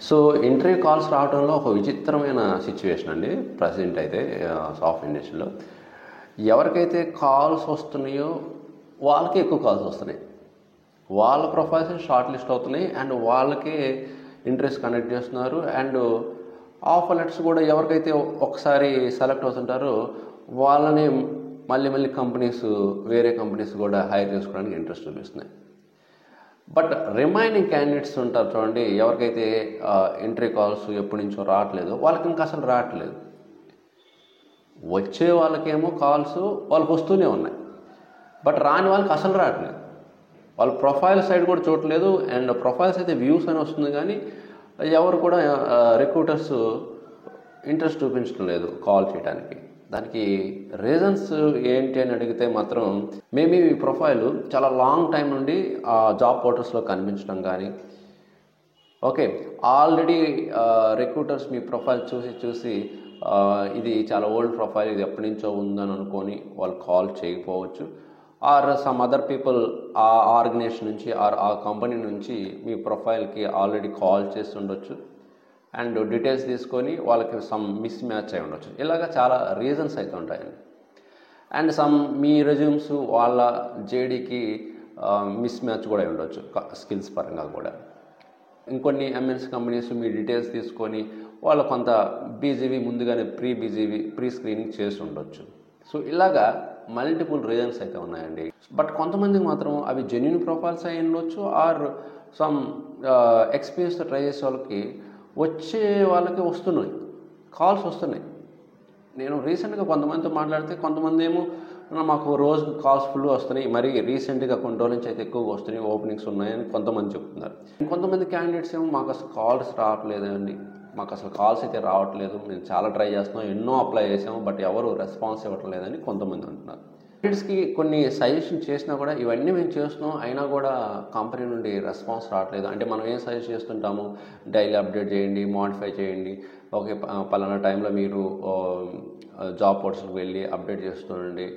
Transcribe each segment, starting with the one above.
So interview calls రావడంలో ఒక విచిత్రమైన సిచ్యువేషన్ అండి ప్రజెంట్ అయితే సాఫ్ట్వేర్ ఇండస్ట్రీలో. ఎవరికైతే కాల్స్ వస్తున్నాయో వాళ్ళకే ఎక్కువ కాల్స్ వస్తున్నాయి. వాళ్ళ ప్రొఫైల్స్ షార్ట్ లిస్ట్ అవుతున్నాయి అండ్ వాళ్ళకే ఇంట్రెస్ట్ కనెక్ట్ చేస్తున్నారు. అండ్ ఆఫర్ లెటర్స్ కూడా ఎవరికైతే ఒకసారి సెలెక్ట్ అవుతుంటారో వాళ్ళని మళ్ళీ కంపెనీస్, వేరే కంపెనీస్ కూడా హైర్ చేసుకోవడానికి ఇంట్రెస్ట్ చూపిస్తున్నాయి. బట్ రిమైనింగ్ క్యాండిడేట్స్ ఉంటారు చూడండి, ఎవరికైతే ఇంటర్వ్యూ కాల్స్ ఎప్పటి నుంచో రావట్లేదు వాళ్ళకి ఇంకా అసలు రావట్లేదు. వచ్చే వాళ్ళకేమో కాల్స్ వాళ్ళకి వస్తూనే ఉన్నాయి, బట్ రాని వాళ్ళకి అసలు రావట్లేదు. వాళ్ళ ప్రొఫైల్ సైడ్ కూడా చూడట్లేదు. అండ్ ప్రొఫైల్స్ అయితే వ్యూస్ అని వస్తుంది, కానీ ఎవరు కూడా రిక్రూటర్స్ ఇంట్రెస్ట్ చూపించడం లేదు కాల్ చేయడానికి. దానికి రీజన్స్ ఏంటి అని అడిగితే మాత్రం మేబీ మీ ప్రొఫైల్ చాలా లాంగ్ టైం నుండి జాబ్ పోర్టల్స్లో కనిపించడం కానీ, ఓకే ఆల్రెడీ రిక్రూటర్స్ మీ ప్రొఫైల్ చూసి ఇది చాలా ఓల్డ్ ప్రొఫైల్, ఇది ఎప్పటి నుంచో ఉందని అనుకొని వాళ్ళు కాల్ చేయకపోవచ్చు. ఆర్ సమ్ అదర్ పీపుల్ ఆ ఆర్గనైజేషన్ నుంచి ఆర్ ఆ కంపెనీ నుంచి మీ ప్రొఫైల్కి ఆల్రెడీ కాల్ చేసి ఉండొచ్చు అండ్ డీటెయిల్స్ తీసుకొని వాళ్ళకి సమ్ మిస్ మ్యాచ్ అయి ఉండొచ్చు. ఇలాగ చాలా రీజన్స్ అయితే ఉంటాయండి. అండ్ సమ్ మీ రెజ్యూమ్స్ వాళ్ళ జేడీకి మిస్ మ్యాచ్ కూడా అయి ఉండొచ్చు స్కిల్స్ పరంగా కూడా. ఇంకొన్ని ఎంఎన్సీ కంపెనీస్ మీ డీటెయిల్స్ తీసుకొని వాళ్ళు కొంత బీజీవీ ముందుగానే ప్రీ స్క్రీనింగ్ చేసి ఉండొచ్చు. సో ఇలాగా మల్టిపుల్ రీజన్స్ అయితే ఉన్నాయండి. బట్ కొంతమందికి మాత్రం అవి జెన్యూన్ ప్రొఫైల్స్ అయి ఉండొచ్చు ఆర్ సమ్ ఎక్స్పీరియన్స్ ట్రై చేసే వాళ్ళకి వచ్చే వాళ్ళకి వస్తున్నాయి, కాల్స్ వస్తున్నాయి. నేను రీసెంట్గా కొంతమందితో మాట్లాడితే కొంతమంది ఏమో మాకు రోజు కాల్స్ ఫుల్ వస్తున్నాయి, మరీ రీసెంట్గా కొన్ని రోజుల నుంచి అయితే ఎక్కువగా వస్తున్నాయి, ఓపెనింగ్స్ ఉన్నాయని కొంతమంది చెప్తున్నారు. కొంతమంది క్యాండిడేట్స్ ఏమో మాకు అసలు కాల్స్ రావట్లేదండి, మాకు అసలు కాల్స్ అయితే రావట్లేదు, మేము చాలా ట్రై చేస్తున్నాం, ఎన్నో అప్లై చేసాము, బట్ ఎవరు రెస్పాన్స్ ఇవ్వట్లేదని కొంతమంది అంటున్నారు. క్యాండిడేట్స్కి కొన్ని సజెషన్ చేసినా కూడా ఇవన్నీ మేము చేస్తున్నాం అయినా కూడా కంపెనీ నుండి రెస్పాన్స్ రావట్లేదు. అంటే మనం ఏం సజెస్ట్ చేస్తుంటాము, డైలీ అప్డేట్ చేయండి, మోడిఫై చేయండి, ఓకే పలానా టైంలో మీరు జాబ్ పోర్టల్కి వెళ్ళి అప్డేట్ చేస్తుండండి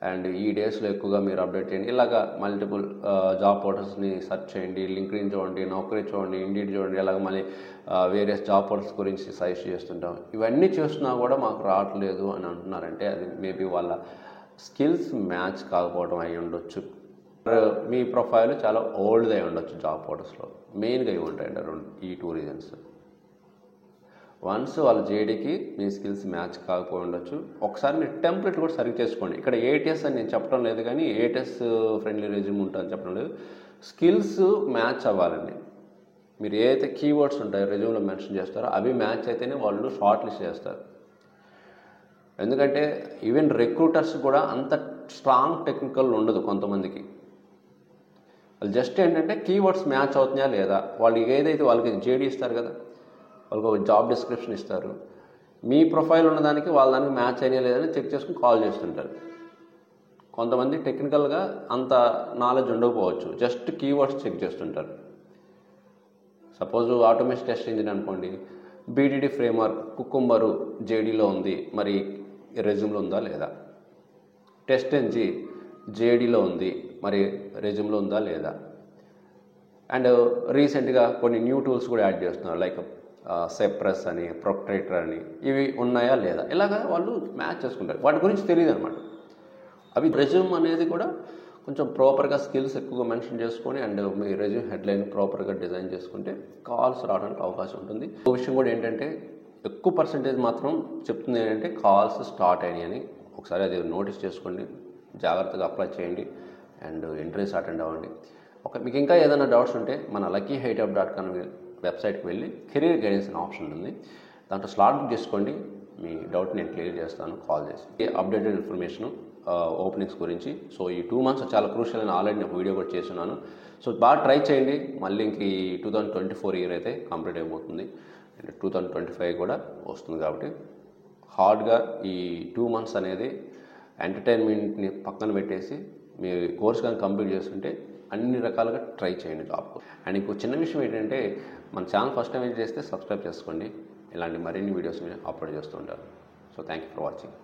అండ్ ఈ డేస్లో ఎక్కువగా మీరు అప్డేట్ చేయండి. ఇలాగా మల్టిపుల్ జాబ్ పోర్టల్స్ని సెర్చ్ చేయండి, లింక్డ్ఇన్ చూడండి, నౌకరీ చూడండి, ఇండీడ్ చూడండి, ఇలాగ మళ్ళీ వేరియస్ జాబ్ పోర్టల్స్ గురించి సజెస్ట్ చేస్తుంటాం. ఇవన్నీ చేస్తున్నా కూడా మాకు రావట్లేదు అని అంటున్నారంటే అది మేబీ వాళ్ళ స్కిల్స్ మ్యాచ్ కాకపోవడం అయి ఉండొచ్చు. మీ ప్రొఫైల్ చాలా ఓల్డ్ది అయి ఉండొచ్చు. జాబ్ పోర్టల్స్లో మెయిన్గా ఇవి ఉంటాయండి ఈ 2 రీజన్స్. వన్స్ వాళ్ళ జేడీకి మీ స్కిల్స్ మ్యాచ్ కాకపోయి ఉండొచ్చు. ఒకసారి మీరు టెంప్లెట్ కూడా సరిగ్గా చేసుకోండి. ఇక్కడ ఏటీఎస్ అని నేను చెప్పడం లేదు, కానీ ఏటీఎస్ ఫ్రెండ్లీ రెజ్యూమ్ ఉంటుందని చెప్పడం లేదు. స్కిల్స్ మ్యాచ్ అవ్వాలండి. మీరు ఏదైతే కీవర్డ్స్ ఉంటాయో రెజ్యూమ్లో మెన్షన్ చేస్తారో అవి మ్యాచ్ అయితేనే వాళ్ళు షార్ట్ లిస్ట్ చేస్తారు. ఎందుకంటే ఈవెన్ రిక్రూటర్స్ కూడా అంత స్ట్రాంగ్ టెక్నికల్ ఉండదు కొంతమందికి. వాళ్ళు జస్ట్ ఏంటంటే కీవర్డ్స్ మ్యాచ్ అవుతున్నాయా లేదా, వాళ్ళు ఏదైతే వాళ్ళకి జేడీ ఇస్తారు కదా, వాళ్ళకి ఒక జాబ్ డిస్క్రిప్షన్ ఇస్తారు, మీ ప్రొఫైల్ ఉన్నదానికి వాళ్ళ దానికి మ్యాచ్ అయినా లేదని చెక్ చేసుకుని కాల్ చేస్తుంటారు. కొంతమంది టెక్నికల్గా అంత నాలెడ్జ్ ఉండకపోవచ్చు, జస్ట్ కీవర్డ్స్ చెక్ చేస్తుంటారు. సపోజ్ ఆటోమేషన్ టెస్ట్ ఇంజిన్ అనుకోండి, బీడీడీ ఫ్రేమ్వర్క్ కుకుంబరు జేడీలో ఉంది, మరి రెజ్యూమ్లో ఉందా లేదా. టెస్ట్ ఎన్జీ జేడీలో ఉంది, మరి రెజ్యూమ్లో ఉందా లేదా. అండ్ రీసెంట్గా కొన్ని న్యూ టూల్స్ కూడా యాడ్ చేస్తున్నారు, లైక్ సెప్రెస్ అని, ప్రొక్టరేటర్ అని, ఇవి ఉన్నాయా లేదా. ఇలాగా వాళ్ళు మ్యాచ్ చేసుకుంటారు. వాటి గురించి తెలియదు అనమాట. అవి రెజ్యూమ్ అనేది కూడా కొంచెం ప్రాపర్గా స్కిల్స్ ఎక్కువగా మెన్షన్ చేసుకొని అండ్ మీ రెజ్యూమ్ హెడ్లైన్ ప్రాపర్గా డిజైన్ చేసుకుంటే కాల్స్ రావడానికి అవకాశం ఉంటుంది. ఒక విషయం కూడా ఏంటంటే ఎక్కువ పర్సెంటేజ్ మాత్రం చెప్తుంది ఏంటంటే కాల్స్ స్టార్ట్ అయినాయి అని. ఒకసారి అది నోటీస్ చేసుకోండి, జాగ్రత్తగా అప్లై చేయండి అండ్ ఇంటర్వ్యూస్ అటెండ్ అవ్వండి. మీకు ఇంకా ఏదైనా డౌట్స్ ఉంటే మన luckyhiteup.com వెబ్సైట్కి వెళ్ళి కెరీర్ గైడెన్స్ అనే ఆప్షన్ ఉంది, దాంట్లో స్లాట్ బుక్ చేసుకోండి. మీ డౌట్ నేను క్లియర్ చేస్తాను కాల్ చేసి. అప్డేటెడ్ ఇన్ఫర్మేషన్ ఓపెనింగ్స్ గురించి. సో ఈ 2 months చాలా క్రూషియల్ అని ఆల్రెడీ నేను వీడియో కూడా చేస్తున్నాను. సో బాగా ట్రై చేయండి. మళ్ళీ ఇంక ఈ 2024 ఇయర్ అయితే కంప్లీట్ అయిపోతుంది, 2025 కూడా వస్తుంది. కాబట్టి హార్డ్గా ఈ 2 months అనేది ఎంటర్టైన్మెంట్ని పక్కన పెట్టేసి మీరు కోర్స్ కానీ కంప్లీట్ చేస్తుంటే అన్ని రకాలుగా ట్రై చేయండి జాబ్కు. అండ్ ఇంకో చిన్న విషయం ఏంటంటే మన ఛానల్ ఫస్ట్ టైం చేస్తే సబ్స్క్రైబ్ చేసుకోండి. ఇలాంటి మరిన్ని వీడియోస్ మీరు అప్లోడ్ చేస్తూ ఉంటారు. So thank you for watching.